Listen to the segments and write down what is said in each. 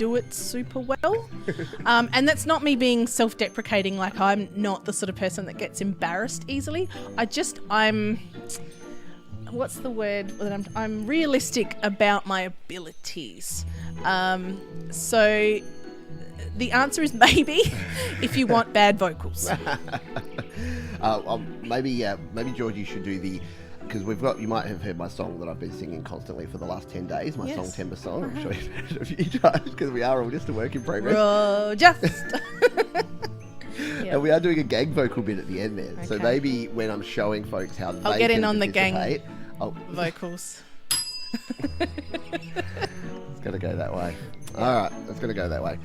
do it super well. And that's not me being self-deprecating, like I'm not the sort of person that gets embarrassed easily. I'm what's the word that I'm realistic about my abilities. So the answer is maybe if you want bad vocals. Maybe Georgie should do the, because you might have heard my song that I've been singing constantly for the last 10 days, my song Timber song. I'm sure you've heard it a few times because we are all just a work in progress. Yep. And we are doing a gang vocal bit at the end there. Okay. So maybe when I'm showing folks how I'll they get can in on the gang vocals. It's going to go that way. All right, it's going to go that way.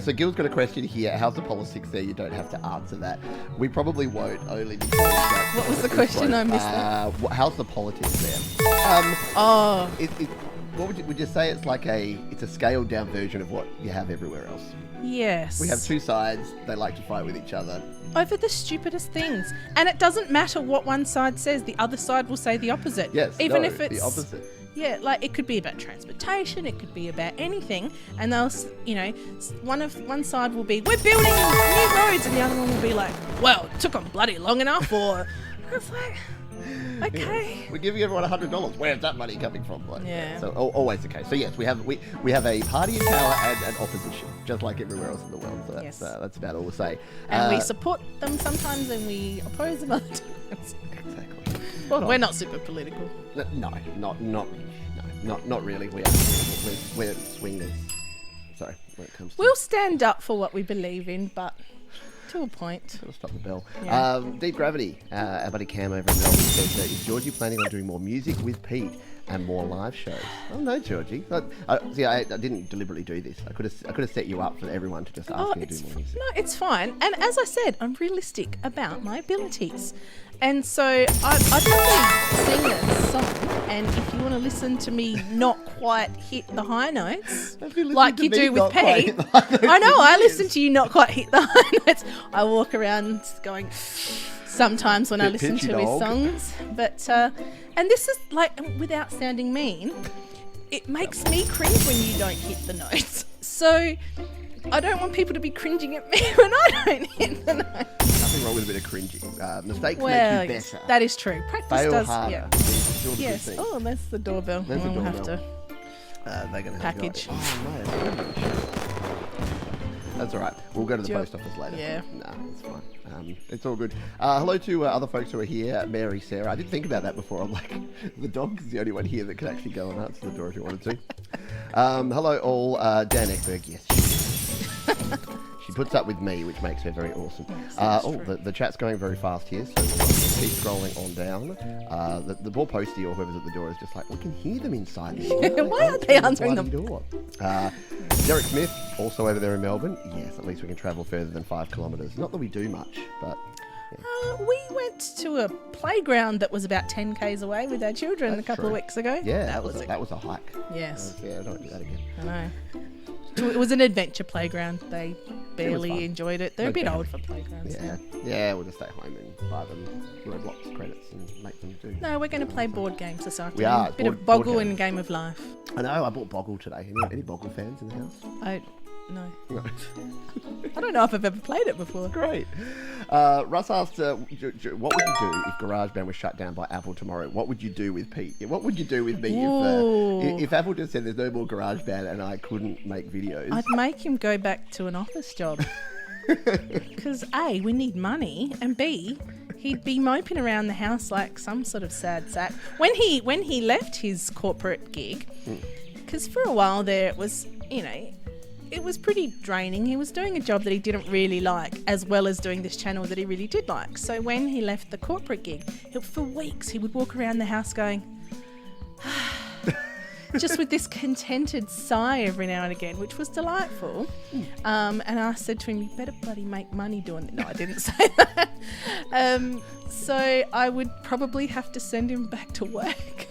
So Gil's got a question here. How's the politics there? You don't have to answer that. We probably won't, only because what was the question? I missed that. How's the politics there? What would you say? It's like it's a scaled down version of what you have everywhere else. Yes. We have two sides. They like to fight with each other over the stupidest things, and it doesn't matter what one side says. The other side will say the opposite. Yes, even if it's the opposite. Yeah, like it could be about transportation, it could be about anything, and they'll, one side will be, we're building new roads, and the other one will be like, well, it took them bloody long enough, or it's like, okay. We're giving everyone $100. Where's that money coming from? So always the case. So yes, we have a party in power and an opposition, just like everywhere else in the world. So that's about all we'll say. And we support them sometimes, and we oppose them other times. Exactly. We're not super political. No, not really. We're swingers. Sorry, when it comes to... We'll stand up for what we believe in, but to a point. Gotta stop the bell. Yeah. Deep Gravity, our buddy Cam over in Melbourne says, is Georgie planning on doing more music with Pete and more live shows? Oh no, Georgie. I didn't deliberately do this. I could have set you up for everyone to just ask me to do more music. No, it's fine. And as I said, I'm realistic about my abilities. And so I'd probably sing a song, and if you want to listen to me not quite hit the high notes, like you do with Pete, I know, I listen to you not quite hit the high notes. I walk around going sometimes when I listen to his songs. But, and this is like, without sounding mean, it makes me cringe when you don't hit the notes. So I don't want people to be cringing at me when I don't hit the notes. Nothing wrong with a bit of cringing. Mistakes make you better. That is true. Practice Fail does. harder. Yeah. Yes. Oh, that's the doorbell. There's the doorbell. Have to they're gonna package. That's all right. We'll go to the post office later. Yeah. Nah, it's fine. It's all good. Hello to other folks who are here. Mary, Sarah. I didn't think about that before. I'm like, the dog is the only one here that can actually go and answer the door if you wanted to. Hello all. Dan Ekberg, yes. She puts up with me, which makes her very awesome. Yes, the chat's going very fast here, so we'll keep scrolling on down. The poor postie or whoever's at the door is just like, we can hear them inside here. Why aren't they answering the door? Derek Smith, also over there in Melbourne. Yes, at least we can travel further than 5 kilometres. Not that we do much, but... Yeah. We went to a playground that was about 10 k's away with our children a couple of weeks ago. Yeah, that was a hike. Yes. I don't do that again. I know. It was an adventure playground. They barely enjoyed it. They're a bit old for playgrounds. Yeah, we'll just stay home and buy them Roblox credits and make them do. No, we're going to play board games this afternoon. We are. A bit of Boggle and Game of Life. I know, I bought Boggle today. Any Boggle fans in the house? No. I don't know if I've ever played it before. Great. Russ asked, what would you do if GarageBand was shut down by Apple tomorrow? What would you do with Pete? What would you do with me if Apple just said there's no more GarageBand and I couldn't make videos? I'd make him go back to an office job. Because A, we need money, and B, he'd be moping around the house like some sort of sad sack. When he left his corporate gig, because for a while there it was, it was pretty draining. He was doing a job that he didn't really like, as well as doing this channel that he really did like. So when he left the corporate gig, for weeks he would walk around the house going, just with this contented sigh every now and again, which was delightful. And I said to him, you better bloody make money doing it. No, I didn't say that. So I would probably have to send him back to work.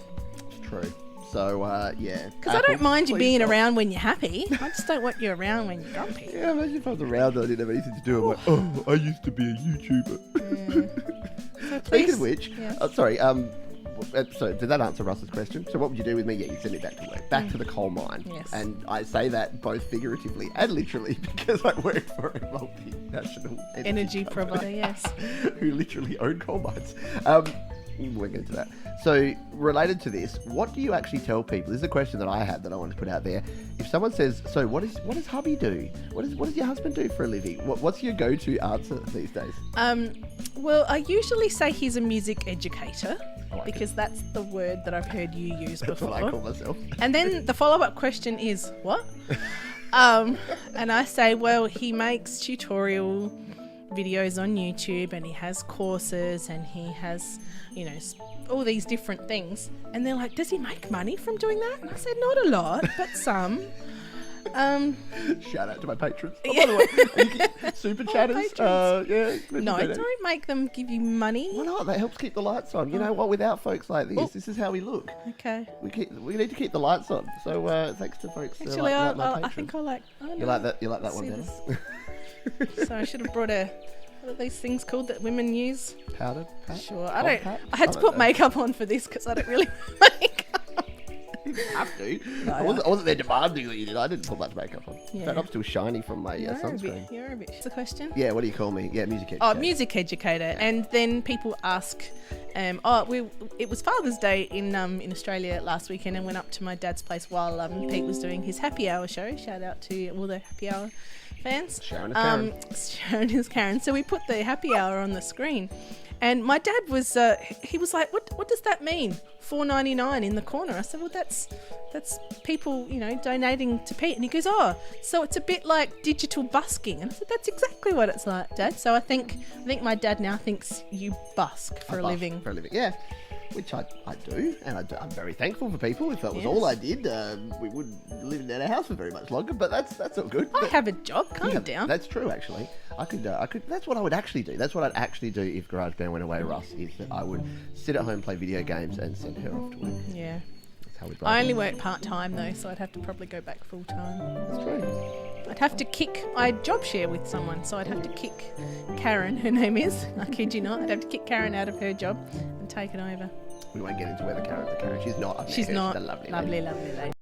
It's true. So, yeah. Because I don't mind you being around when you're happy. I just don't want you around when you're grumpy. Yeah, imagine if I was around and I didn't have anything to do. I'm like, I used to be a YouTuber. So Speaking of which, sorry, So did that answer Russ's question? So what would you do with me? Yeah, you send me back to work, back to the coal mine. Yes. And I say that both figuratively and literally because I work for a multinational Energy provider, yes. who literally own coal mines. We'll get into that. So, related to this, what do you actually tell people? This is a question that I had that I want to put out there. If someone says, "So, what does hubby do? What does your husband do for a living?" What's your go-to answer these days? Well, I usually say he's a music educator like because that's the word that I've heard you use That's before. what I call myself. And then the follow-up question is, what? And I say, well, he makes tutorial videos on YouTube and he has courses and he has, all these different things. And they're like, does he make money from doing that? And I said, not a lot, but some. Shout out to my patrons. Oh, by the way, super chatters. No, don't make them give you money. Why not? That helps keep the lights on. You know what? Without folks like this, this is how we look. Okay. We need to keep the lights on. So thanks to folks. Actually, like my I patrons. think I like. Oh, You like that? You like that one better? So I should have brought what are these things called that women use? Powder. Sure. Cold I don't. pat? I had to don't put know. makeup on for this because I don't really make up. You didn't have to. No, I wasn't there demanding that you did. I didn't put much makeup on. Yeah. In fact, I'm still shiny from my sunscreen. You're a bit. What's the question? Yeah, what do you call me? Yeah, music educator. Oh, music educator. And then people ask, it was Father's Day in Australia last weekend and went up to my dad's place while Pete was doing his happy hour show. Shout out to all the happy hour fans. Sharon and Karen. Sharon is Karen. So we put the happy hour on the screen. And my dad was, he was like, what does that mean? $4.99 in the corner. I said, well, that's people, donating to Pete. And he goes, oh, so it's a bit like digital busking. And I said, that's exactly what it's like, Dad. So I think my dad now thinks you busk for a living. For a living, yeah. Which I do, and I'm very thankful for people. If that was Yes. all I did, we wouldn't live in our house for very much longer. But that's all good. I But have a job. Calm down. That's true, actually. I could. That's what I would actually do. That's what I'd actually do if GarageBand went away, Russ. Is that I would sit at home, play video games, and send her off to work. Yeah. That's how we'd. I only work part-time though, so I'd have to probably go back full-time. That's true. I'd have to I job share with someone, so I'd have to kick Karen, her name is, I kid you not, I'd have to kick Karen out of her job and take it over. We won't get into whether Karen's a Karen. She's not. She's not. She's a lovely lady. Lovely lady.